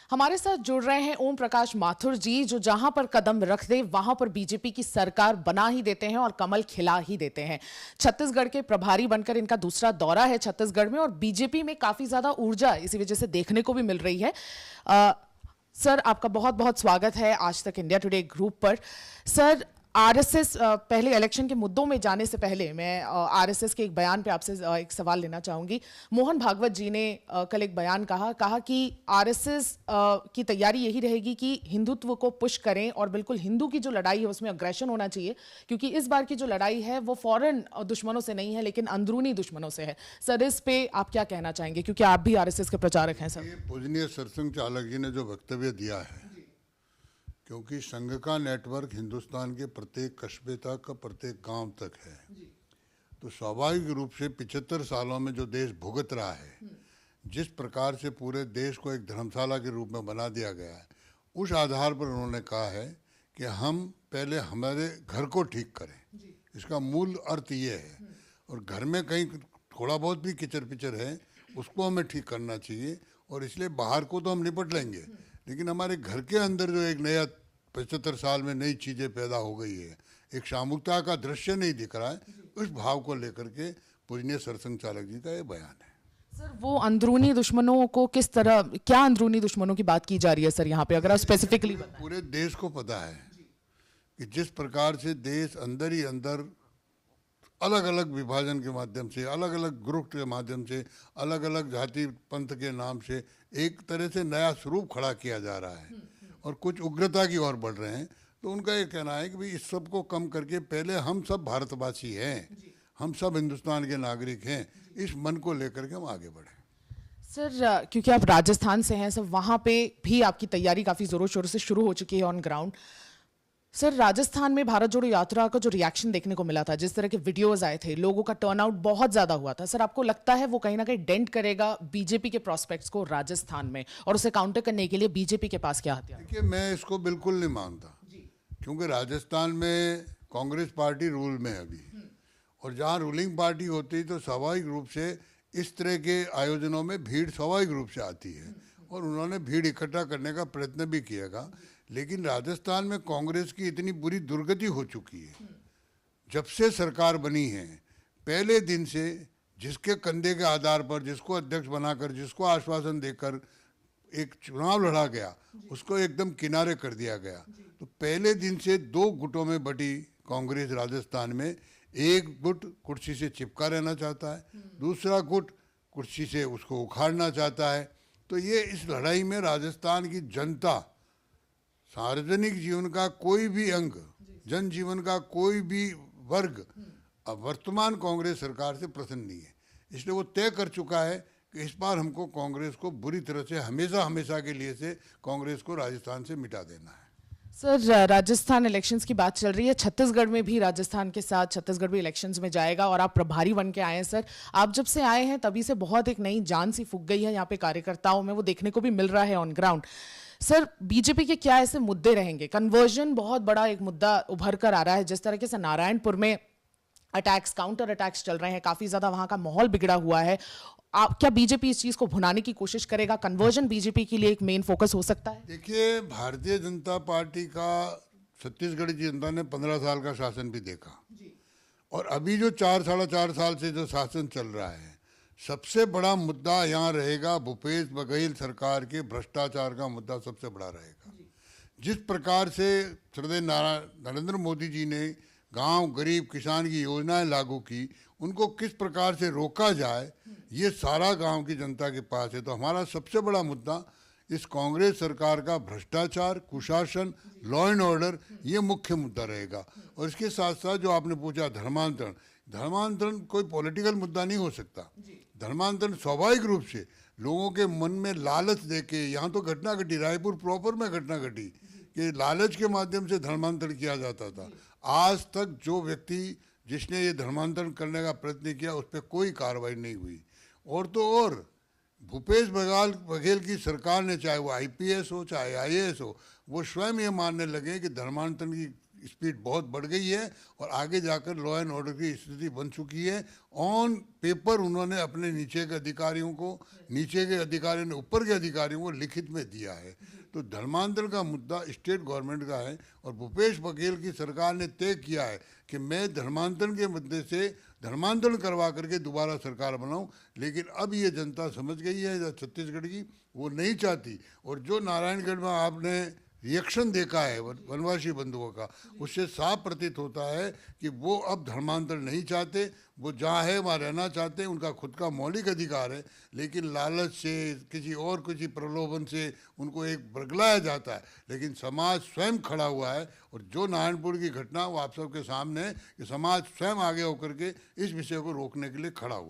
हमारे साथ जुड़ रहे हैं ओम प्रकाश माथुर जी, जो जहां पर कदम रख दे वहां पर बीजेपी की सरकार बना ही देते हैं और कमल खिला ही देते हैं। छत्तीसगढ़ के प्रभारी बनकर इनका दूसरा दौरा है छत्तीसगढ़ में, और बीजेपी में काफी ज्यादा ऊर्जा इसी वजह से देखने को भी मिल रही है। सर, आपका बहुत बहुत स्वागत है आज तक इंडिया टुडे ग्रुप पर। सर, आरएसएस, पहले इलेक्शन के मुद्दों में जाने से पहले मैं आरएसएस के एक बयान पे आपसे एक सवाल लेना चाहूंगी। मोहन भागवत जी ने कल एक बयान कहा कि आरएसएस की तैयारी यही रहेगी कि हिंदुत्व को पुश करें और बिल्कुल हिंदू की जो लड़ाई है उसमें अग्रेशन होना चाहिए, क्योंकि इस बार की जो लड़ाई है वो फॉरेन दुश्मनों से नहीं है लेकिन अंदरूनी दुश्मनों से है। सर, इस पे आप क्या कहना चाहेंगे, क्योंकि आप भी आरएसएस के प्रचारक हैं। सर, पूजनीय सरसंघ चालक जी ने जो वक्तव्य दिया है, क्योंकि संघ का नेटवर्क हिंदुस्तान के प्रत्येक कस्बे तक, प्रत्येक गांव तक है, तो स्वाभाविक रूप से 75 सालों में जो देश भुगत रहा है, जिस प्रकार से पूरे देश को एक धर्मशाला के रूप में बना दिया गया है, उस आधार पर उन्होंने कहा है कि हम पहले हमारे घर को ठीक करें। इसका मूल अर्थ ये है, और घर में कहीं थोड़ा बहुत भी किचर पिचर है उसको हमें ठीक करना चाहिए, और इसलिए बाहर को तो हम निपट लेंगे, लेकिन हमारे घर के अंदर जो एक नया 75 साल में नई चीज़ें पैदा हो गई है, एक सामूहिकता का दृश्य नहीं दिख रहा है, उस भाव को लेकर के पूजनीय सरसंघ चालक जी का ये बयान है। सर, वो अंदरूनी दुश्मनों को किस तरह, क्या अंदरूनी दुश्मनों की बात की जा रही है सर यहाँ पे, अगर आप स्पेसिफिकली बताएं। पूरे देश को पता है कि जिस प्रकार से देश अंदर ही अंदर अलग अलग विभाजन के माध्यम से, अलग अलग ग्रुप के माध्यम से, अलग अलग जाति पंथ के नाम से एक तरह से नया स्वरूप खड़ा किया जा रहा है और कुछ उग्रता की ओर बढ़ रहे हैं, तो उनका ये कहना है कि भाई इस सब को कम करके पहले हम सब भारतवासी हैं, हम सब हिंदुस्तान के नागरिक हैं, इस मन को लेकर के हम आगे बढ़ें। सर, क्योंकि आप राजस्थान से हैं, सर वहाँ पे भी आपकी तैयारी काफ़ी ज़ोरों शोरों से शुरू हो चुकी है ऑन ग्राउंड। सर, राजस्थान में भारत जोड़ो यात्रा का जो रिएक्शन देखने को मिला था, जिस तरह के वीडियोस आए थे, लोगों का टर्नआउट बहुत ज़्यादा हुआ था। सर, आपको लगता है वो कहीं ना कहीं डेंट करेगा बीजेपी के प्रोस्पेक्ट्स को राजस्थान में, और उसे काउंटर करने के लिए बीजेपी के पास क्या हथियार? देखिए, मैं इसको बिल्कुल नहीं मानता, क्योंकि राजस्थान में कांग्रेस पार्टी रूल में है अभी, और जहाँ रूलिंग पार्टी होती है तो स्वाभाविक रूप से इस तरह के आयोजनों में भीड़ स्वाभाविक रूप से आती है, और उन्होंने भीड़ इकट्ठा करने का प्रयत्न भी किएगा। लेकिन राजस्थान में कांग्रेस की इतनी बुरी दुर्गति हो चुकी है, जब से सरकार बनी है, पहले दिन से जिसके कंधे के आधार पर, जिसको अध्यक्ष बनाकर, जिसको आश्वासन देकर एक चुनाव लड़ा गया, उसको एकदम किनारे कर दिया गया। तो पहले दिन से दो गुटों में बटी कांग्रेस राजस्थान में, एक गुट कुर्सी से चिपका रहना चाहता है, दूसरा गुट कुर्सी से उसको उखाड़ना चाहता है। तो ये इस लड़ाई में राजस्थान की जनता, सार्वजनिक जीवन का कोई भी अंग, जनजीवन का कोई भी वर्ग अब वर्तमान कांग्रेस सरकार से प्रसन्न नहीं है। इसलिए वो तय कर चुका है कि इस बार हमको कांग्रेस को बुरी तरह से हमेशा हमेशा के लिए से कांग्रेस को राजस्थान से मिटा देना है। सर, राजस्थान इलेक्शंस की बात चल रही है, छत्तीसगढ़ में भी राजस्थान के साथ छत्तीसगढ़ भी इलेक्शंस में जाएगा, और आप प्रभारी बन के आए हैं। सर, आप जब से आए हैं तभी से बहुत एक नई जान सी फूंक गई है यहाँ पे कार्यकर्ताओं में, वो देखने को भी मिल रहा है ऑन ग्राउंड। सर, बीजेपी के क्या ऐसे मुद्दे रहेंगे? कन्वर्जन बहुत बड़ा एक मुद्दा उभर कर आ रहा है, जिस तरीके से नारायणपुर में अटैक्स, काउंटर अटैक्स चल रहे हैं, काफी ज्यादा वहां का माहौल बिगड़ा हुआ है। क्या बीजेपी इस चीज को भुनाने की कोशिश करेगा? कन्वर्जन बीजेपी के लिए एक मेन फोकस हो सकता है? देखिए, भारतीय जनता पार्टी का छत्तीसगढ़ की जनता ने 15 साल का शासन भी देखा, और अभी जो 4-4.5 साल से जो शासन चल रहा है, सबसे बड़ा मुद्दा यहाँ रहेगा भूपेश बघेल सरकार के भ्रष्टाचार का मुद्दा सबसे बड़ा रहेगा। जिस प्रकार से श्रद्धेय नरेंद्र मोदी जी ने गांव, गरीब, किसान की योजनाएं लागू की, उनको किस प्रकार से रोका जाए, ये सारा गांव की जनता के पास है। तो हमारा सबसे बड़ा मुद्दा इस कांग्रेस सरकार का भ्रष्टाचार, कुशासन, लॉ एंड ऑर्डर, ये मुख्य मुद्दा रहेगा। और इसके साथ साथ जो आपने पूछा धर्मांतरण, धर्मांतरण कोई पॉलिटिकल मुद्दा नहीं हो सकता। धर्मांतरण स्वाभाविक रूप से लोगों के मन में लालच देके, यहाँ तो घटना घटी, रायपुर प्रॉपर में घटना घटी कि लालच के माध्यम से धर्मांतरण किया जाता था। आज तक जो व्यक्ति जिसने ये धर्मांतरण करने का प्रयत्न किया, उस पर कोई कार्रवाई नहीं हुई। और तो और भूपेश बघेल की सरकार ने, चाहे वो IPS हो चाहे IAS हो, वो स्वयं ये मानने लगे कि धर्मांतरण की स्पीड बहुत बढ़ गई है और आगे जाकर लॉ एंड ऑर्डर की स्थिति बन चुकी है। ऑन पेपर उन्होंने अपने नीचे के अधिकारियों को, नीचे के अधिकारियों ने ऊपर के अधिकारियों को लिखित में दिया है। तो धर्मांतरण का मुद्दा स्टेट गवर्नमेंट का है और भूपेश बघेल की सरकार ने तय किया है कि मैं धर्मांतरण के मुद्दे से धर्मांतरण करवा करके दोबारा सरकार बनाऊं। लेकिन अब ये जनता समझ गई है छत्तीसगढ़ की, वो नहीं चाहती। और जो नारायणगढ़ में आपने रिएक्शन देखा है वनवासी बंधुओं का, उससे साफ प्रतीत होता है कि वो अब धर्मांतरण नहीं चाहते, वो जहाँ है वहाँ रहना चाहते हैं, उनका खुद का मौलिक अधिकार है। लेकिन लालच से, किसी प्रलोभन से उनको एक बरगलाया जाता है। लेकिन समाज स्वयं खड़ा हुआ है और जो नारायणपुर की घटना वो आप सबके सामने है कि समाज स्वयं आगे होकर के इस विषय को रोकने के लिए खड़ा हुआ है।